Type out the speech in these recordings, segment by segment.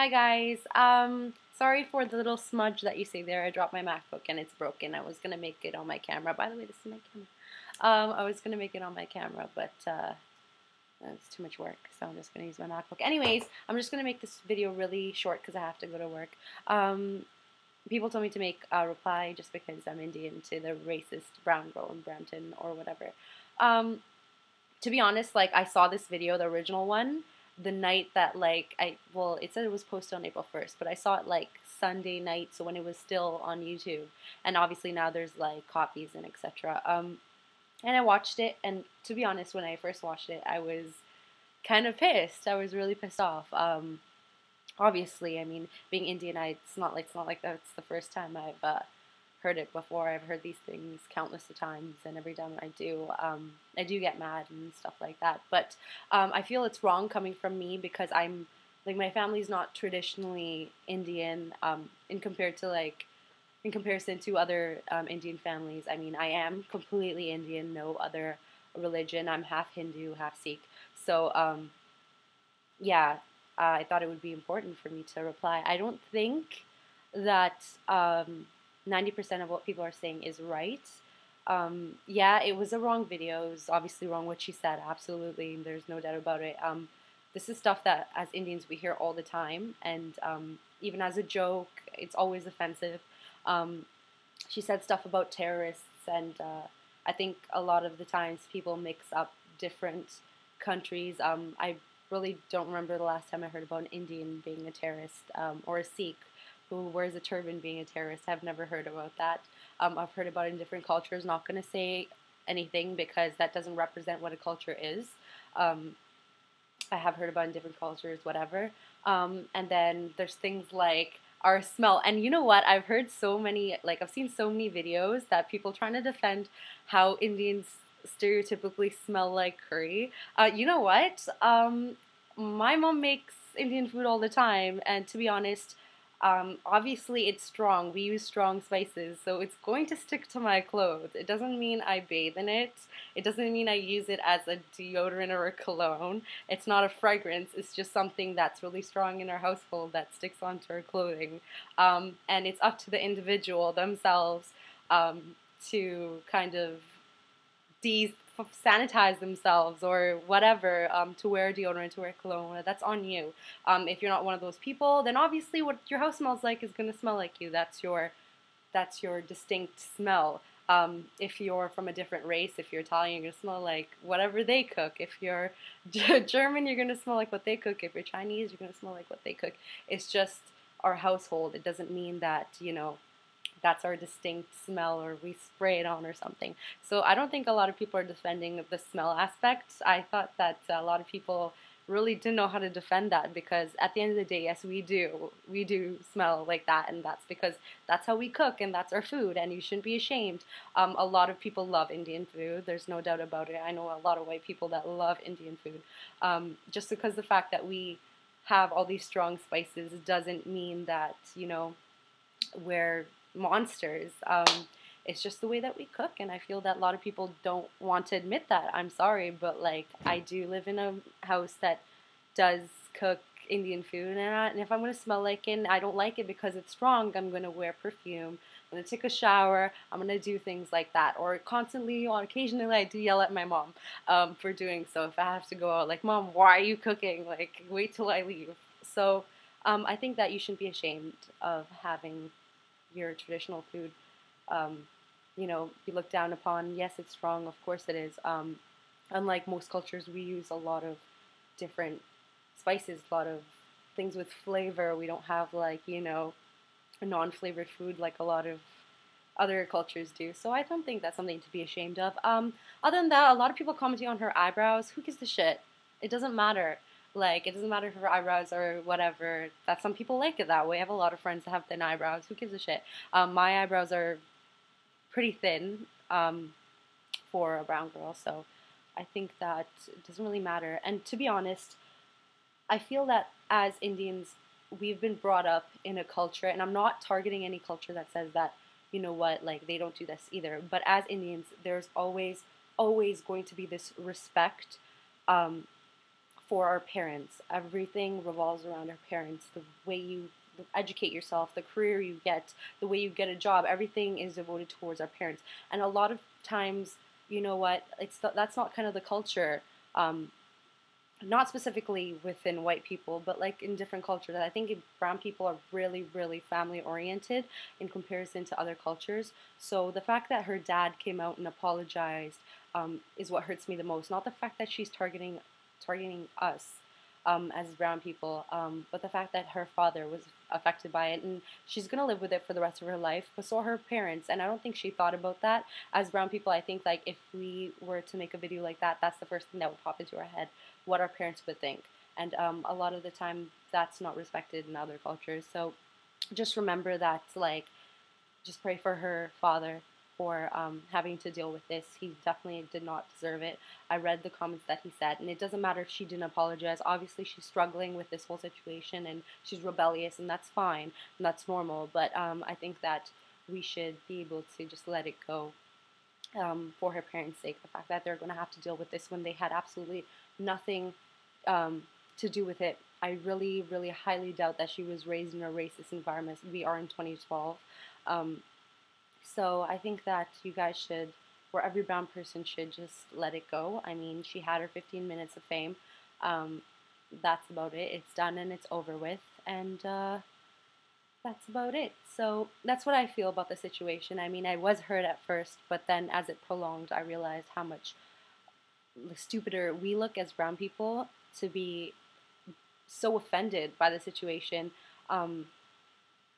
Hi guys. Sorry for the little smudge that you see there. I dropped my MacBook and it's broken. I was gonna make it on my camera. By the way, this is my camera. I was gonna make it on my camera, but it's too much work, so I'm just gonna use my MacBook. Anyways, I'm just gonna make this video really short because I have to go to work. People told me to make a reply just because I'm Indian to the racist brown girl in Brampton or whatever. To be honest, like I saw this video, the original one, the night that well, it said it was posted on April 1st, but I saw it like Sunday night, so when it was still on YouTube, and obviously now there's like copies and etc. And I watched it, and to be honest, when I first watched it, I was kind of pissed. I was really pissed off. Obviously, I mean, being Indian, it's not like that's the first time I've heard it before. I've heard these things countless of times, and every time I do get mad and stuff like that. But I feel it's wrong coming from me because I'm like my family's not traditionally Indian in comparison to other Indian families. I mean, I am completely Indian, no other religion. I'm half Hindu, half Sikh. So yeah, I thought it would be important for me to reply. I don't think that 90% of what people are saying is right. Yeah, it was a wrong video. It was obviously wrong what she said. Absolutely, there's no doubt about it. This is stuff that as Indians we hear all the time, and even as a joke, it's always offensive. She said stuff about terrorists, and I think a lot of the times people mix up different countries. I really don't remember the last time I heard about an Indian being a terrorist, or a Sikh who wears a turban being a terrorist. I've never heard about that. I've heard about it in different cultures. Not going to say anything because that doesn't represent what a culture is. I have heard about it in different cultures, whatever. And then there's things like our smell. And you know what? I've heard so many, like I've seen so many videos that people trying to defend how Indians stereotypically smell like curry. You know what? My mom makes Indian food all the time, and to be honest, obviously it's strong. We use strong spices, so it's going to stick to my clothes. It doesn't mean I bathe in it. It doesn't mean I use it as a deodorant or a cologne. It's not a fragrance. It's just something that's really strong in our household that sticks onto our clothing. And it's up to the individual themselves to kind of sanitize themselves or whatever, to wear deodorant, to wear cologne. That's on you. If you're not one of those people, then obviously what your house smells like is going to smell like you. That's your distinct smell. If you're from a different race, if you're Italian, you're going to smell like whatever they cook. If you're German, you're going to smell like what they cook. If you're Chinese, you're going to smell like what they cook. It's just our household. It doesn't mean that, that's our distinct smell or we spray it on or something. So I don't think a lot of people are defending the smell aspect. I thought that a lot of people really didn't know how to defend that because at the end of the day, yes, we do smell like that, and that's because that's how we cook and that's our food, and you shouldn't be ashamed. A lot of people love Indian food. There's no doubt about it. I know a lot of white people that love Indian food. Just because the fact that we have all these strong spices doesn't mean that, we're monsters. It's just the way that we cook, and I feel that a lot of people don't want to admit that. I'm sorry, but like I do live in a house that does cook Indian food, and if I'm gonna smell like it and I don't like it because it's strong, I'm gonna wear perfume, I'm gonna take a shower, I'm gonna do things like that. Or constantly or occasionally I do yell at my mom for doing so. If I have to go out, like, Mom, why are you cooking? Like, wait till I leave. So I think that you shouldn't be ashamed of having your traditional food, be looked down upon. Yes, it's strong, of course it is. Unlike most cultures, we use a lot of different spices, a lot of things with flavor. We don't have like, a non-flavored food like a lot of other cultures do. So I don't think that's something to be ashamed of. Other than that, a lot of people commenting on her eyebrows. Who gives a shit? It doesn't matter. Like, it doesn't matter if her eyebrows or whatever. That some people like it that way. I have a lot of friends that have thin eyebrows. Who gives a shit? My eyebrows are pretty thin for a brown girl, so I think that it doesn't really matter. And to be honest, I feel that as Indians, we've been brought up in a culture, and I'm not targeting any culture that says that, like, they don't do this either. But as Indians, there's always going to be this respect for our parents. Everything revolves around our parents. The way you educate yourself, the career you get, the way you get a job, everything is devoted towards our parents. And a lot of times, you know what, that's not kind of the culture. Not specifically within white people, but like in different cultures. I think brown people are really, really family oriented in comparison to other cultures. So the fact that her dad came out and apologized is what hurts me the most. Not the fact that she's targeting us as brown people, but the fact that her father was affected by it, and she's gonna live with it for the rest of her life. But so are her parents, and I don't think she thought about that. As brown people, I think like if we were to make a video like that, that's the first thing that would pop into our head, what our parents would think. And a lot of the time, that's not respected in other cultures. So just remember that, like, just pray for her father for having to deal with this. He definitely did not deserve it. I read the comments that he said, and it doesn't matter if she didn't apologize. Obviously, she's struggling with this whole situation, and she's rebellious, and that's fine, and that's normal. But I think that we should be able to just let it go for her parents' sake. The fact that they're going to have to deal with this when they had absolutely nothing to do with it. I really, really highly doubt that she was raised in a racist environment. We are in 2012. So I think that you guys should, or every brown person should just let it go. I mean, she had her 15 minutes of fame. That's about it. It's done and it's over with. And that's about it. So that's what I feel about the situation. I mean, I was hurt at first, but then as it prolonged, I realized how much stupider we look as brown people to be so offended by the situation.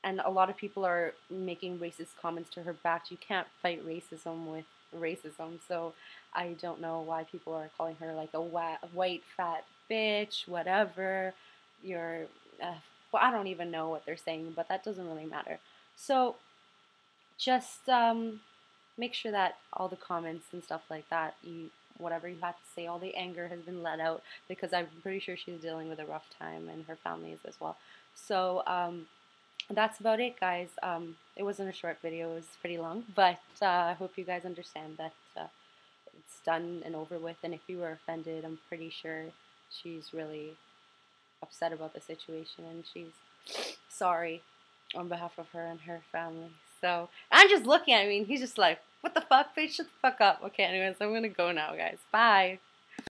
And a lot of people are making racist comments to her back. You can't fight racism with racism. So I don't know why people are calling her like a white fat bitch, whatever. You're, well, I don't even know what they're saying, but that doesn't really matter. So just make sure that all the comments and stuff like that, whatever you have to say, all the anger has been let out, because I'm pretty sure she's dealing with a rough time, and her family is as well. So that's about it, guys. It wasn't a short video, it was pretty long, but I hope you guys understand that it's done and over with. And if you were offended, I'm pretty sure she's really upset about the situation, and she's sorry on behalf of her and her family. So I'm just looking at him, he's just like, what the fuck, bitch, shut the fuck up. Okay, anyways, I'm gonna go now, guys. Bye.